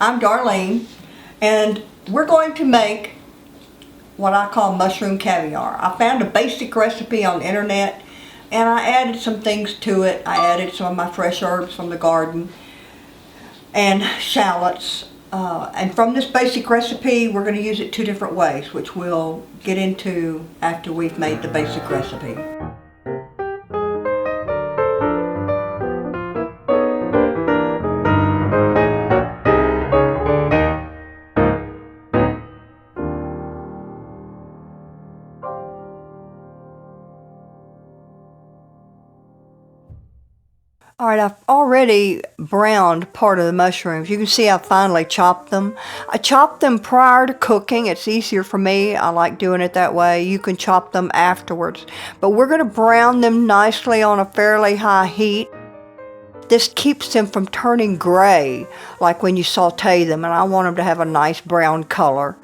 I'm Darlene, and we're going to make what I call mushroom caviar. I found a basic recipe on the internet and I added some things to it. I added some of my fresh herbs from the garden and shallots. And from this basic recipe, we're going to use it two different ways, which we'll get into after we've made the basic recipe. Alright, I've already browned part of the mushrooms. You can see I finally chopped them. I chopped them prior to cooking. It's easier for me. I like doing it that way. You can chop them afterwards. But we're going to brown them nicely on a fairly high heat. This keeps them from turning gray like when you saute them, and I want them to have a nice brown color.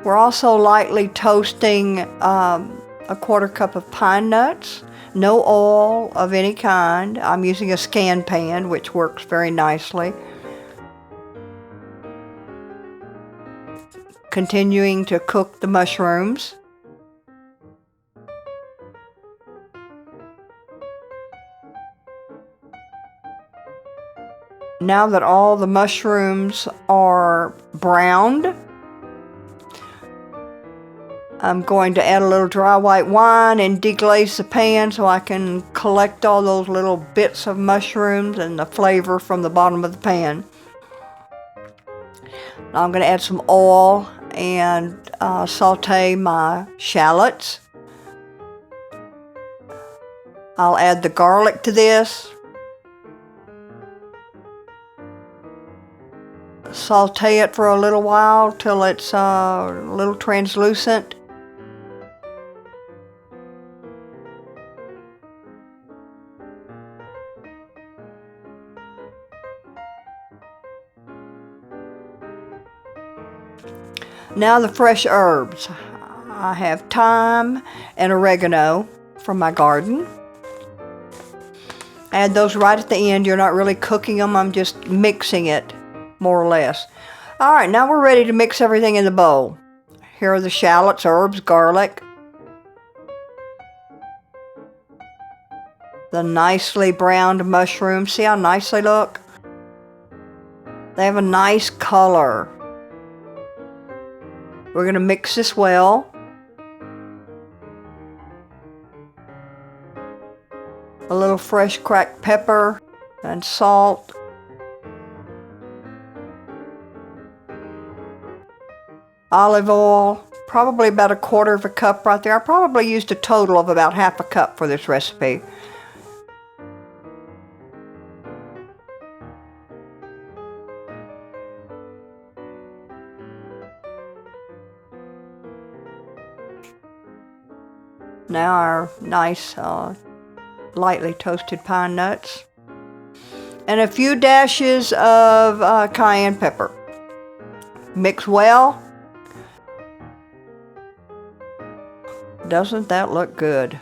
We're also lightly toasting a 1/4 cup of pine nuts, no oil of any kind. I'm using a scan pan, which works very nicely. Continuing to cook the mushrooms. Now that all the mushrooms are browned, I'm going to add a little dry white wine and deglaze the pan so I can collect all those little bits of mushrooms and the flavor from the bottom of the pan. Now I'm going to add some oil and saute my shallots. I'll add the garlic to this. Saute it for a little while till it's a little translucent. Now the fresh herbs. I have thyme and oregano from my garden. Add those right at the end. You're not really cooking them. I'm just mixing it, more or less. All right, now we're ready to mix everything in the bowl. Here are the shallots, herbs, garlic. The nicely browned mushrooms. See how nice they look? They have a nice color. We're going to mix this well. A little fresh cracked pepper and salt. Olive oil, probably about a 1/4 cup right there. I probably used a total of about 1/2 cup for this recipe. Now our nice lightly toasted pine nuts and a few dashes of cayenne pepper. Mix well. Doesn't that look good?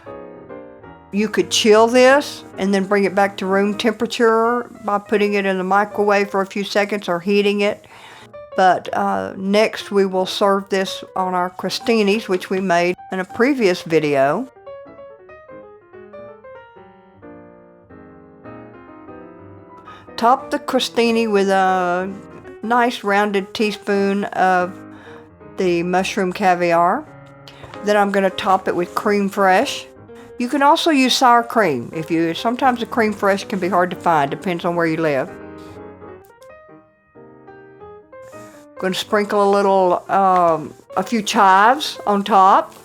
You could chill this and then bring it back to room temperature by putting it in the microwave for a few seconds or heating it. But next we will serve this on our crostinis, which we made in a previous video. Top the crostini with a nice rounded teaspoon of the mushroom caviar. Then I'm going to top it with creme fraiche. You can also use sour cream. Sometimes the creme fraiche can be hard to find, depends on where you live. Going to sprinkle a few chives on top.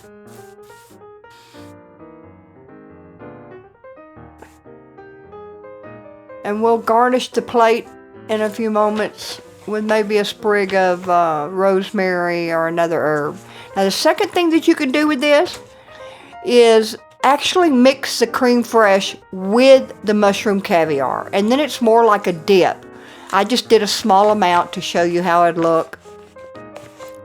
And we'll garnish the plate in a few moments with maybe a sprig of rosemary or another herb. Now the second thing that you can do with this is actually mix the creme fraiche with the mushroom caviar, and then it's more like a dip. I just did a small amount to show you how it'd look.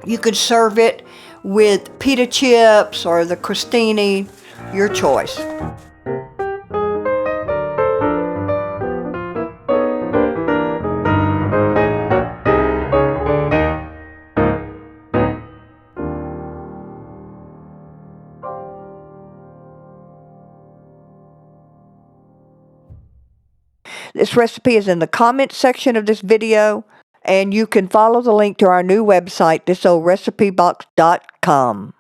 You could serve it with pita chips or the crostini, your choice. This recipe is in the comments section of this video, and you can follow the link to our new website, thisoldrecipebox.com.